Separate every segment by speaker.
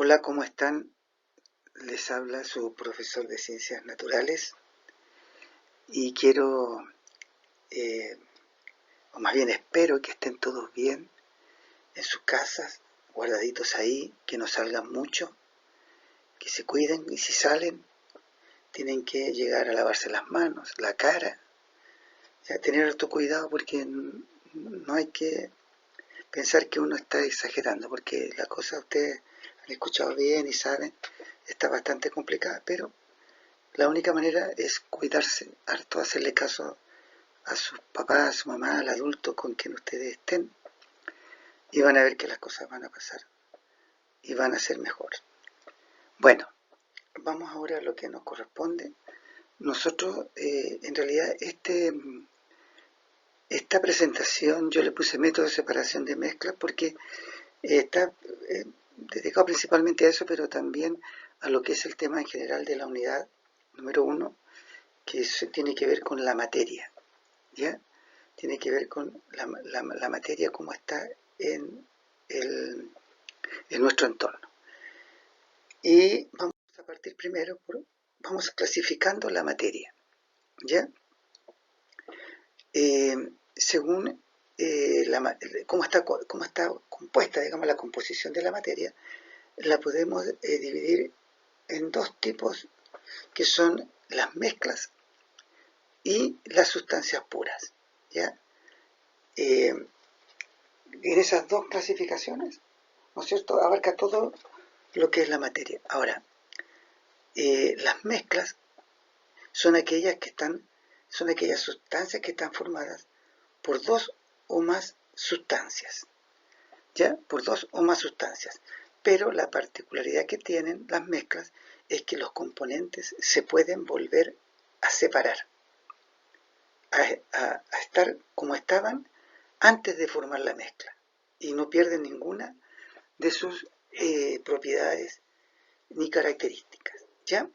Speaker 1: Hola, ¿cómo están? Les habla su profesor de Ciencias Naturales y quiero, o más bien espero que estén todos bien en sus casas, guardaditos ahí, que no salgan mucho, que se cuiden y si salen tienen que llegar a lavarse las manos, la cara, ya, tener harto cuidado porque no hay que pensar que uno está exagerando, porque la cosa ustedes han escuchado bien y saben, está bastante complicada, pero la única manera es cuidarse, harto hacerle caso a sus papás, a su mamá, al adulto con quien ustedes estén, y van a ver que las cosas van a pasar y van a ser mejor. Bueno, vamos ahora a lo que nos corresponde. Nosotros, en realidad, esta presentación yo le puse método de separación de mezclas porque está dedicado principalmente a eso, pero también a lo que es el tema en general de la unidad número 1, que tiene que ver con la materia, ¿ya? Tiene que ver con la materia como está en, en nuestro entorno. Y vamos a partir primero vamos clasificando la materia, ¿ya? Según cómo está compuesta, digamos, la composición de la materia, la podemos dividir en dos tipos que son las mezclas y las sustancias puras, ¿ya? En esas dos clasificaciones, ¿no es cierto?, abarca todo lo que es la materia. Ahora, las mezclas son son aquellas sustancias que están formadas por dos o más sustancias, ¿ya? Por dos o más sustancias. Pero la particularidad que tienen las mezclas es que los componentes se pueden volver a separar, a estar como estaban antes de formar la mezcla y no pierden ninguna de sus propiedades ni características, ¿ya?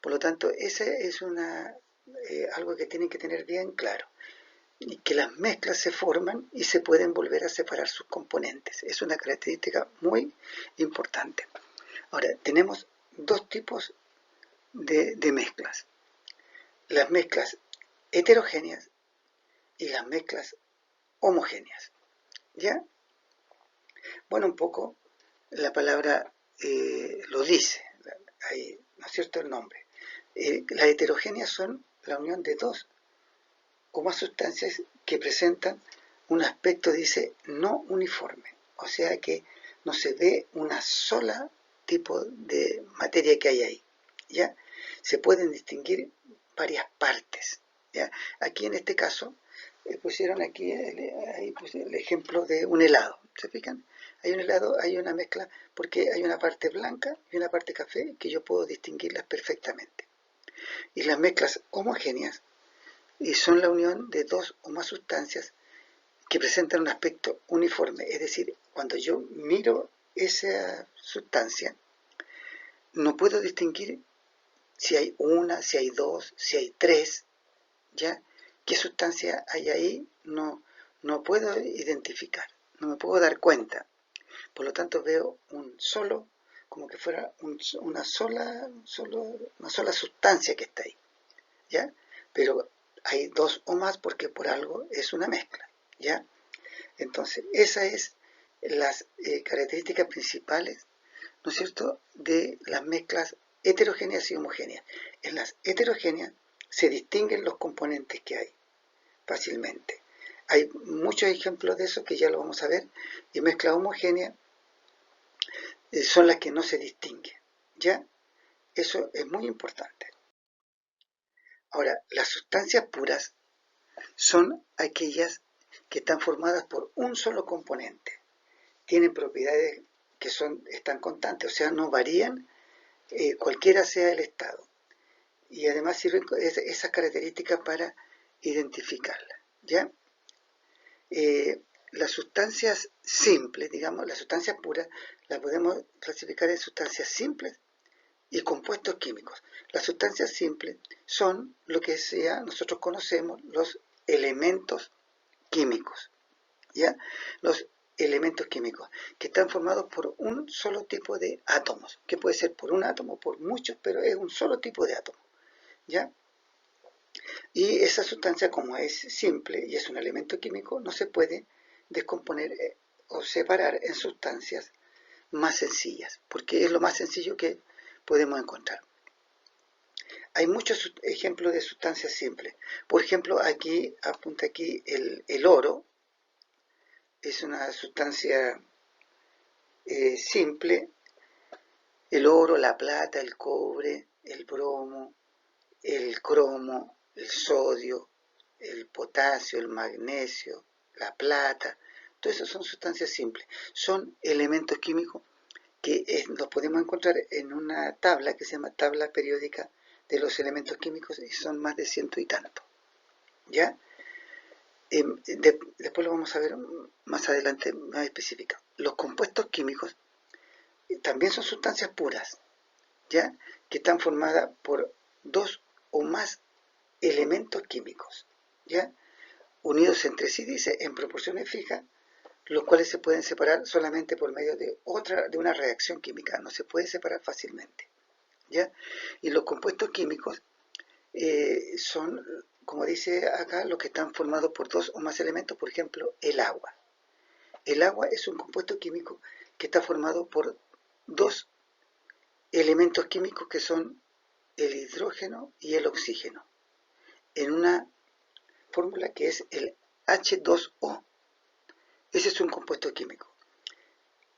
Speaker 1: Por lo tanto, ese es algo que tienen que tener bien claro, que las mezclas se forman y se pueden volver a separar sus componentes. Es una característica muy importante. Ahora, tenemos dos tipos de mezclas. Las mezclas heterogéneas y las mezclas homogéneas, ¿ya? Bueno, un poco la palabra lo dice, ahí, ¿no es cierto?, el nombre. Las heterogéneas son la unión de dos o más sustancias que presentan un aspecto, dice, no uniforme, o sea que no se ve una sola tipo de materia que hay ahí, ¿ya? Se pueden distinguir varias partes, ¿ya? Aquí en este caso pusieron aquí el ejemplo de un helado, ¿se fijan? Hay un helado, hay una mezcla, porque hay una parte blanca y una parte café que yo puedo distinguirlas perfectamente. Y las mezclas homogéneas son la unión de dos o más sustancias que presentan un aspecto uniforme, es decir, cuando yo miro esa sustancia, no puedo distinguir si hay una, si hay dos, si hay tres, ¿ya? ¿Qué sustancia hay ahí? No puedo identificar, no me puedo dar cuenta. Por lo tanto, veo como que fuera una sola sustancia que está ahí, ¿ya? Pero hay dos o más porque por algo es una mezcla, ¿ya? Entonces, esas es las características principales, ¿no es cierto?, de las mezclas heterogéneas y homogéneas. En las heterogéneas se distinguen los componentes que hay fácilmente. Hay muchos ejemplos de eso que ya lo vamos a ver, y mezclas homogéneas son las que no se distinguen, ¿ya? Eso es muy importante. Ahora, las sustancias puras son aquellas que están formadas por un solo componente. Tienen propiedades que están constantes, o sea, no varían cualquiera sea el estado. Y además sirven esas características para identificarlas, ¿ya? Las sustancias simples, digamos, las sustancias puras, las podemos clasificar en sustancias simples y compuestos químicos. Las sustancias simples son lo que nosotros conocemos los elementos químicos, ¿ya? Los elementos químicos que están formados por un solo tipo de átomos, que puede ser por un átomo, por muchos, pero es un solo tipo de átomo, ¿ya? Y esa sustancia, como es simple y es un elemento químico, no se puede descomponer o separar en sustancias más sencillas, porque es lo más sencillo que podemos encontrar. Hay muchos ejemplos de sustancias simples. Por ejemplo, aquí apunta aquí el oro, es una sustancia simple. El oro, la plata, el cobre, el bromo, el cromo, el sodio, el potasio, el magnesio, la plata, todo eso son sustancias simples. Son elementos químicos que los podemos encontrar en una tabla que se llama tabla periódica de los elementos químicos y son más de ciento y tanto. ¿Ya? Después lo vamos a ver más adelante, más específica. Los compuestos químicos también son sustancias puras, ¿ya? Que están formadas por dos o más elementos químicos, ¿ya? Unidos entre sí, dice, en proporciones fijas, los cuales se pueden separar solamente por medio de una reacción química, no se puede separar fácilmente, ¿ya? Y los compuestos químicos son, como dice acá, los que están formados por dos o más elementos, por ejemplo, el agua. El agua es un compuesto químico que está formado por dos elementos químicos que son el hidrógeno y el oxígeno, en una fórmula que es el H2O. Ese es un compuesto químico.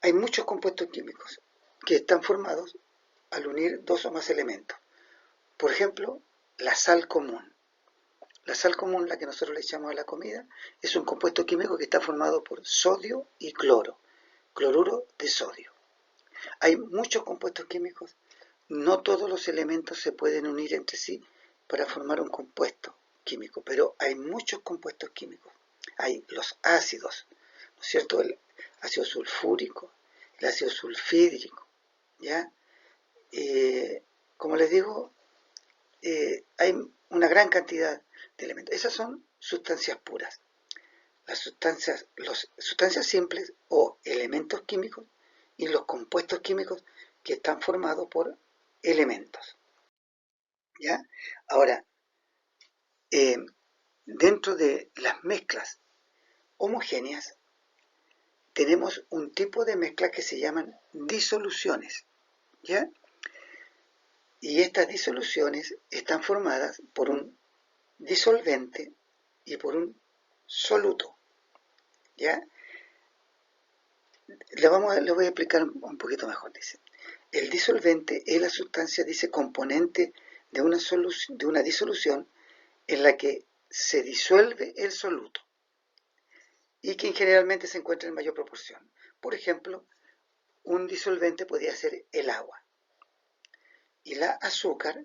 Speaker 1: Hay muchos compuestos químicos que están formados al unir dos o más elementos. Por ejemplo, la sal común. La sal común, la que nosotros le echamos a la comida, es un compuesto químico que está formado por sodio y cloro, cloruro de sodio. Hay muchos compuestos químicos, no todos los elementos se pueden unir entre sí para formar un compuesto químico, pero hay muchos compuestos químicos. Hay los ácidos, ¿no es cierto? El ácido sulfúrico, el ácido sulfídrico, ¿ya? Como les digo, hay una gran cantidad de elementos. Esas son sustancias puras. Las sustancias simples o elementos químicos y los compuestos químicos que están formados por elementos, ¿ya? Ahora, dentro de las mezclas homogéneas tenemos un tipo de mezcla que se llaman disoluciones, ¿ya? Y estas disoluciones están formadas por un disolvente y por un soluto, ¿ya? Le voy a explicar un poquito mejor, dice. El disolvente es la sustancia, dice, componente de una disolución en la que se disuelve el soluto y que generalmente se encuentra en mayor proporción. Por ejemplo, un disolvente podría ser el agua. Y la azúcar,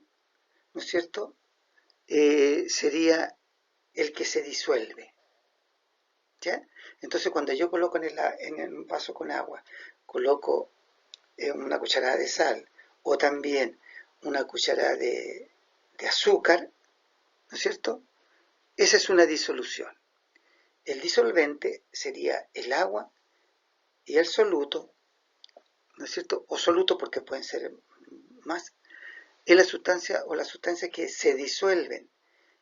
Speaker 1: ¿no es cierto?, sería el que se disuelve, ¿ya? Entonces, cuando yo coloco en un vaso con agua, coloco una cucharada de sal o también una cucharada de azúcar, ¿no es cierto? Esa es una disolución. El disolvente sería el agua y el soluto, ¿no es cierto? O soluto porque pueden ser más, es la sustancia o las sustancias que se disuelven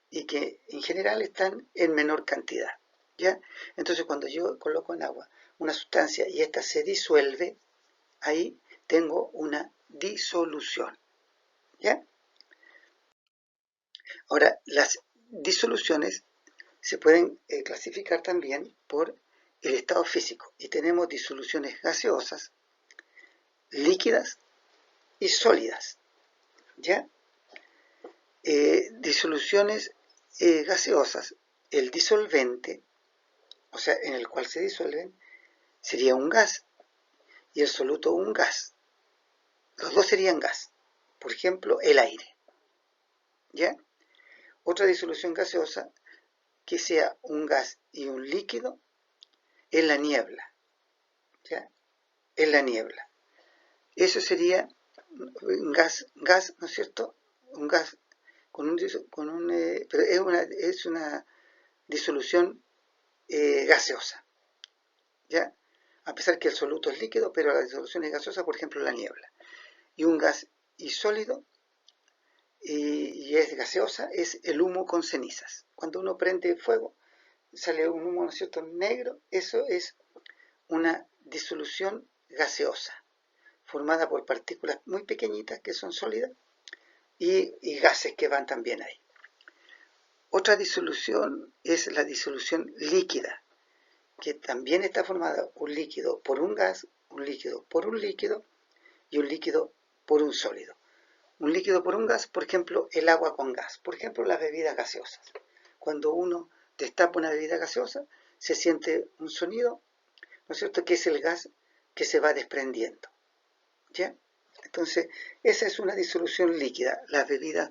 Speaker 1: y que en general están en menor cantidad, ¿ya? Entonces cuando yo coloco en agua una sustancia y esta se disuelve, ahí tengo una disolución, ¿ya? Ahora, las disoluciones se pueden clasificar también por el estado físico y tenemos disoluciones gaseosas, líquidas y sólidas, ¿ya? Disoluciones gaseosas, el disolvente, o sea, en el cual se disuelven, sería un gas y el soluto un gas. Los dos serían gas. Por ejemplo, el aire, ¿ya? Otra disolución gaseosa que sea un gas y un líquido es la niebla, ¿ya? Es la niebla. Eso sería un gas, ¿no es cierto? Un gas pero es una disolución gaseosa, ¿ya? a pesar que el soluto es líquido, pero la disolución es gaseosa, por ejemplo la niebla. Y un gas y sólido, y es gaseosa, es el humo con cenizas. Cuando uno prende fuego, sale un humo, ¿no es cierto?, negro. Eso es una disolución gaseosa, formada por partículas muy pequeñitas que son sólidas y gases que van también ahí. Otra disolución es la disolución líquida, que también está formada un líquido por un gas, un líquido por un líquido y un líquido por un sólido. Un líquido por un gas, por ejemplo, el agua con gas, por ejemplo, las bebidas gaseosas. Cuando uno destapa una bebida gaseosa, se siente un sonido, ¿no es cierto?, que es el gas que se va desprendiendo. ¿Ya? Entonces, esa es una disolución líquida. Las bebidas,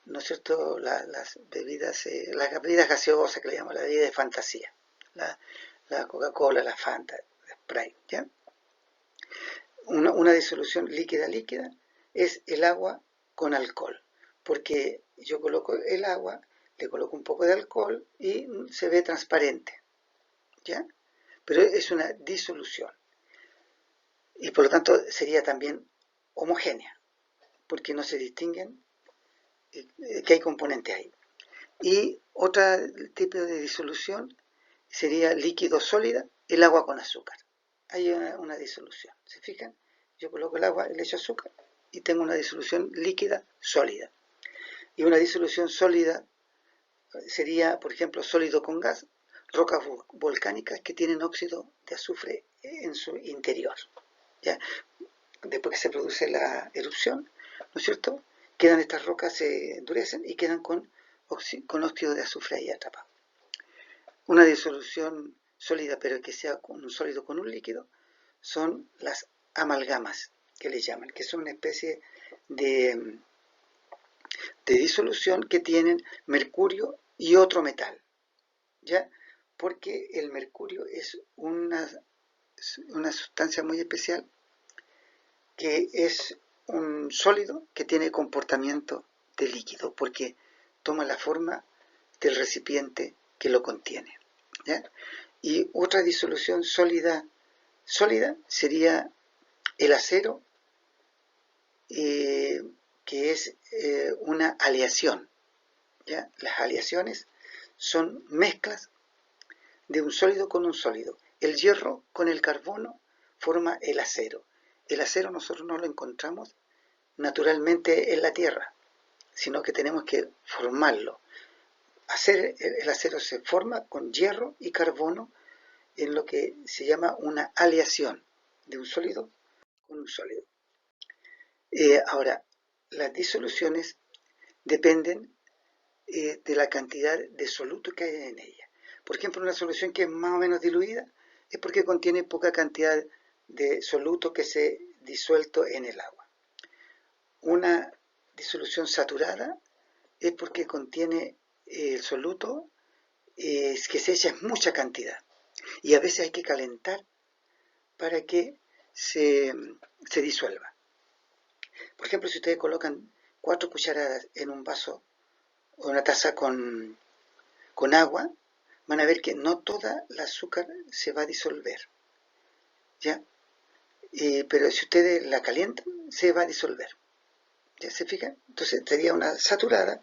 Speaker 1: ¿no es cierto?, las bebidas gaseosas, que le llamamos la bebida de fantasía. La Coca-Cola, la Fanta, la Sprite, ¿ya? Una disolución líquida es el agua con alcohol, porque yo coloco el agua, le coloco un poco de alcohol y se ve transparente, ¿ya? Pero es una disolución y por lo tanto sería también homogénea, porque no se distinguen, que hay componentes ahí. Y otro tipo de disolución sería líquido sólida, el agua con azúcar. Hay una disolución, ¿se fijan? Yo coloco el agua, le echo azúcar y tengo una disolución líquida sólida. Y una disolución sólida sería, por ejemplo, sólido con gas, rocas volcánicas que tienen óxido de azufre en su interior. ¿Ya? Después que se produce la erupción, ¿no es cierto?, quedan estas rocas, se endurecen y quedan con óxido de azufre ahí atrapado. Una disolución sólida, pero que sea un sólido con un líquido, son las amalgamas, que le llaman, que son una especie de disolución que tienen mercurio y otro metal, ¿ya? Porque el mercurio es una sustancia muy especial, que es un sólido que tiene comportamiento de líquido, porque toma la forma del recipiente que lo contiene, ¿ya? Y otra disolución sólida sería el acero, que es una aleación, ¿ya? Las aleaciones son mezclas de un sólido con un sólido. El hierro con el carbono forma el acero. El acero nosotros no lo encontramos naturalmente en la Tierra, sino que tenemos que formarlo. El acero se forma con hierro y carbono en lo que se llama una aleación de un sólido con un sólido. Ahora, las disoluciones dependen de la cantidad de soluto que hay en ella. Por ejemplo, una solución que es más o menos diluida es porque contiene poca cantidad de soluto que se disuelto en el agua. Una disolución saturada es porque contiene el soluto que se echa en mucha cantidad y a veces hay que calentar para que se disuelva. Por ejemplo, si ustedes colocan 4 cucharadas en un vaso o una taza con agua, van a ver que no toda el azúcar se va a disolver, ¿ya? Pero si ustedes la calientan, se va a disolver, ¿ya se fijan? Entonces sería una saturada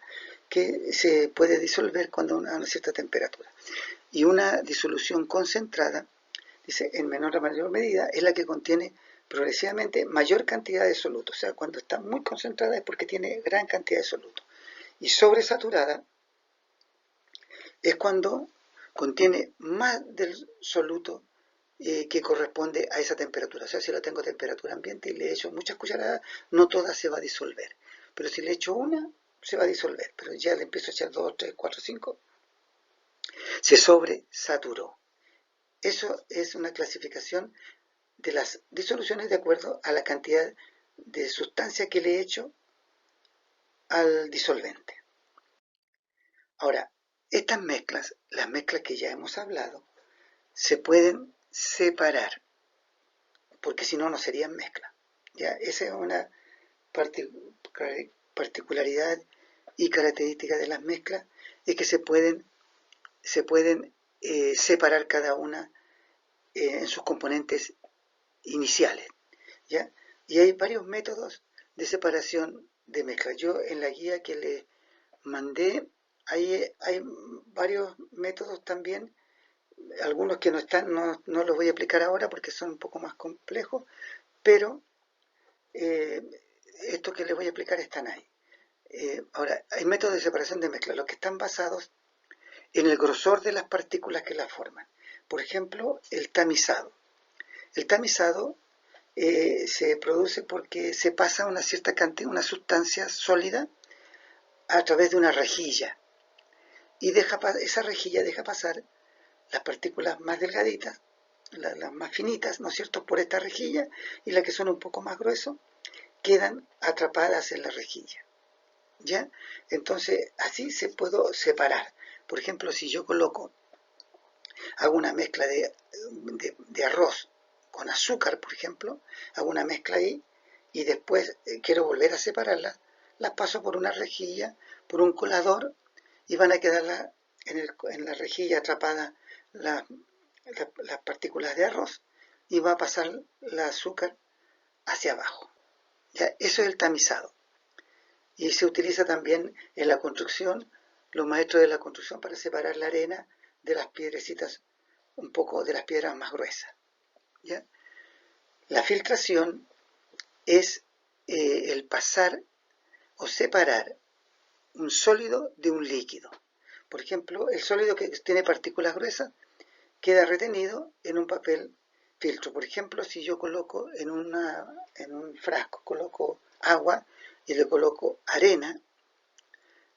Speaker 1: que se puede disolver cuando a una cierta temperatura. Y una disolución concentrada, dice, en menor o mayor medida, es la que contiene progresivamente mayor cantidad de soluto. O sea, cuando está muy concentrada es porque tiene gran cantidad de soluto. Y sobresaturada es cuando contiene más del soluto que corresponde a esa temperatura. O sea, si la tengo a temperatura ambiente y le echo muchas cucharadas, no toda se va a disolver. Pero si le echo una, se va a disolver. Pero ya le empiezo a echar 2, 3, 4, 5, se sobresaturó. Eso es una clasificación de las disoluciones de acuerdo a la cantidad de sustancia que le he hecho al disolvente. Ahora, estas mezclas, las mezclas que ya hemos hablado, se pueden separar, porque si no, no serían mezclas. ¿Ya? Esa es una particularidad y característica de las mezclas, es que se pueden separar cada una en sus componentes iniciales, ¿ya? Y hay varios métodos de separación de mezcla. Yo en la guía que le mandé, hay varios métodos también, algunos que no están, no los voy a explicar ahora porque son un poco más complejos, pero estos que les voy a explicar están ahí. Ahora, hay métodos de separación de mezcla, los que están basados en el grosor de las partículas que la forman. Por ejemplo, el tamizado. El tamizado se produce porque se pasa una cierta cantidad, una sustancia sólida a través de una rejilla y esa rejilla deja pasar las partículas más delgaditas, las más finitas, ¿no es cierto?, por esta rejilla, y las que son un poco más gruesos quedan atrapadas en la rejilla, ¿ya? Entonces, así se puedo separar. Por ejemplo, si yo hago una mezcla de arroz con azúcar, por ejemplo, hago una mezcla ahí, y después quiero volver a separarlas, las paso por una rejilla, por un colador, y van a quedar en la rejilla atrapadas las partículas de arroz, y va a pasar el azúcar hacia abajo. ¿Ya? Eso es el tamizado. Y se utiliza también en la construcción, los maestros de la construcción, para separar la arena de las piedrecitas, un poco de las piedras más gruesas, ¿ya? La filtración es el pasar o separar un sólido de un líquido. Por ejemplo, el sólido que tiene partículas gruesas queda retenido en un papel filtro. Por ejemplo, si yo coloco en un frasco, coloco agua y le coloco arena,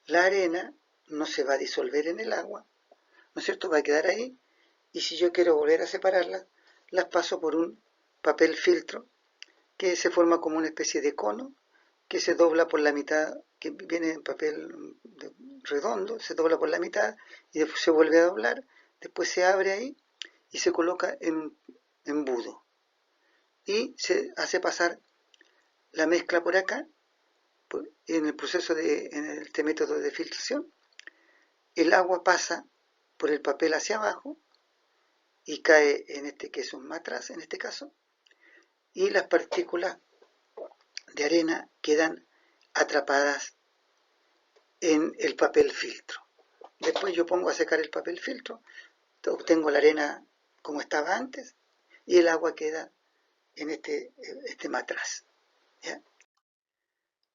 Speaker 1: la arena no se va a disolver en el agua, ¿no es cierto?, va a quedar ahí, y si yo quiero volver a separarlas, las paso por un papel filtro que se forma como una especie de cono que se dobla por la mitad, que viene en papel redondo, se dobla por la mitad y después se vuelve a doblar, después se abre ahí y se coloca en un embudo y se hace pasar la mezcla por acá. En el proceso en este método de filtración, el agua pasa por el papel hacia abajo y cae en este, que es un matraz en este caso, y las partículas de arena quedan atrapadas en el papel filtro. Después yo pongo a secar el papel filtro, obtengo la arena como estaba antes y el agua queda en este matraz, ¿ya?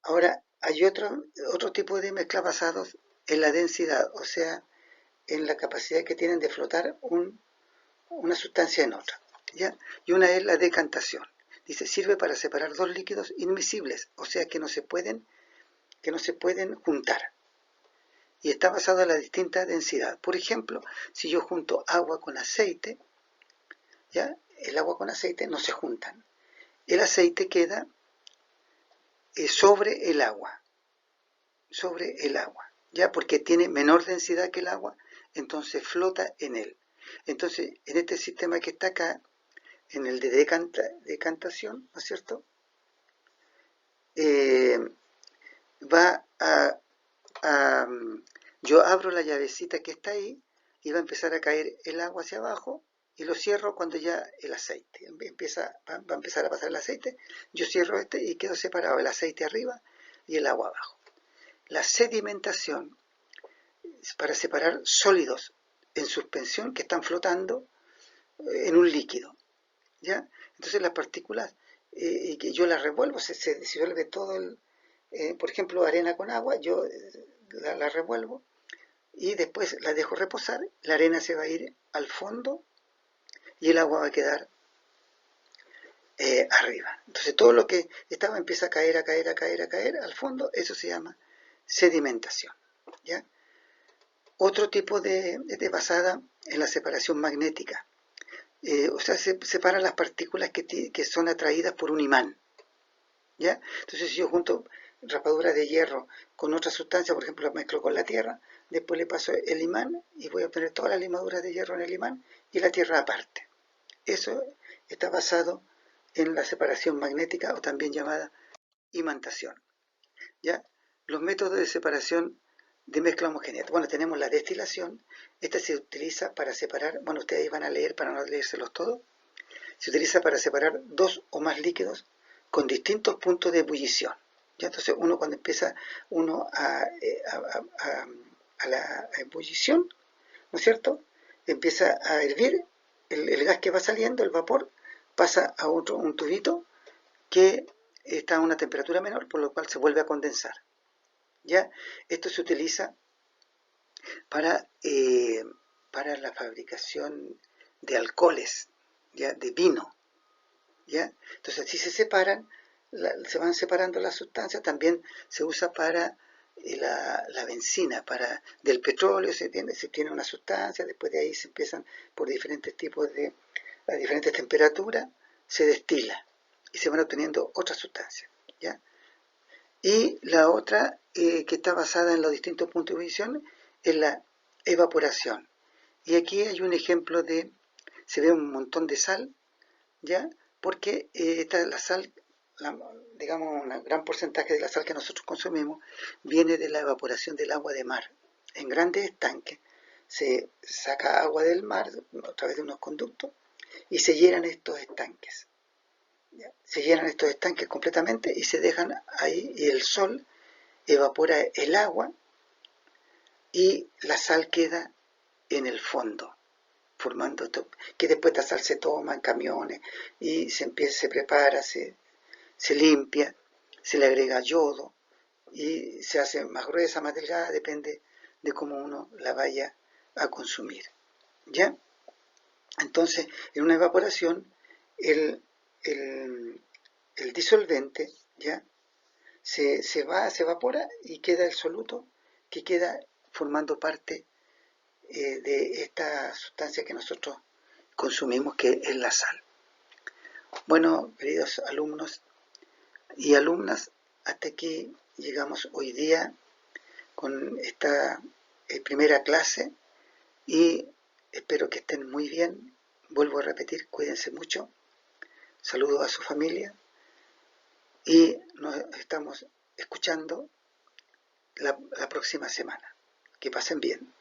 Speaker 1: Ahora, hay otro tipo de mezcla basados en la densidad, o sea, en la capacidad que tienen de flotar una sustancia en otra, ¿ya? Y una es la decantación. Dice, sirve para separar dos líquidos inmiscibles, o sea, que no se pueden juntar. Y está basado en la distinta densidad. Por ejemplo, si yo junto agua con aceite, ¿ya?, el agua con aceite no se juntan. El aceite queda sobre el agua, ¿ya?, porque tiene menor densidad que el agua, entonces flota en él. Entonces, en este sistema que está acá, en el de decantación, ¿no es cierto?, yo abro la llavecita que está ahí y va a empezar a caer el agua hacia abajo y lo cierro cuando ya el aceite va a empezar a pasar el aceite. Yo cierro y quedo separado el aceite arriba y el agua abajo. La sedimentación es para separar sólidos en suspensión que están flotando en un líquido, ¿ya? Entonces las partículas, que yo las revuelvo, se disuelve todo por ejemplo, arena con agua, yo la revuelvo y después la dejo reposar, la arena se va a ir al fondo y el agua va a quedar arriba. Entonces todo lo que estaba empieza a caer al fondo, eso se llama sedimentación, ¿ya? Otro tipo de basada en la separación magnética. O sea, se separan las partículas que son atraídas por un imán, ¿ya? Entonces, si yo junto rapaduras de hierro con otra sustancia, por ejemplo, la mezclo con la tierra, después le paso el imán y voy a obtener todas las limaduras de hierro en el imán y la tierra aparte. Eso está basado en la separación magnética o también llamada imantación, ¿ya? Los métodos de separación de mezcla homogénea. Bueno, tenemos la destilación. Esta se utiliza para separar, bueno, ustedes van a leer para no leérselos todos, se utiliza para separar dos o más líquidos con distintos puntos de ebullición. ¿Ya? Entonces uno cuando empieza a la ebullición, ¿no es cierto? Empieza a hervir, el gas que va saliendo, el vapor, pasa a un tubito que está a una temperatura menor, por lo cual se vuelve a condensar. ¿Ya? Esto se utiliza para, para la fabricación de alcoholes, ¿ya? De vino. ¿Ya? Entonces, si se separan, se van separando las sustancias, también se usa para la benzina, del petróleo se tiene una sustancia, después de ahí se empiezan por diferentes tipos a diferentes temperaturas, se destila y se van obteniendo otras sustancias. ¿Ya? Y la otra, que está basada en los distintos puntos de ebullición, es la evaporación. Y aquí hay un ejemplo se ve un montón de sal, ¿ya? Porque la sal, digamos, un gran porcentaje de la sal que nosotros consumimos viene de la evaporación del agua de mar. En grandes estanques se saca agua del mar a través de unos conductos y se llenan estos estanques. ¿Ya? Se llenan estos estanques completamente y se dejan ahí, y el sol evapora el agua y la sal queda en el fondo, formando esto, que después la sal se toma en camiones y se prepara, se limpia, se le agrega yodo y se hace más gruesa, más delgada, depende de cómo uno la vaya a consumir. ¿Ya? Entonces, en una evaporación, el, el, el disolvente, ¿ya? se evapora y queda el soluto que queda formando parte de esta sustancia que nosotros consumimos, que es la sal. Bueno, queridos alumnos y alumnas, hasta aquí llegamos hoy día con esta primera clase y espero que estén muy bien. Vuelvo a repetir, cuídense mucho, saludos a su familia y nos estamos escuchando la próxima semana. Que pasen bien.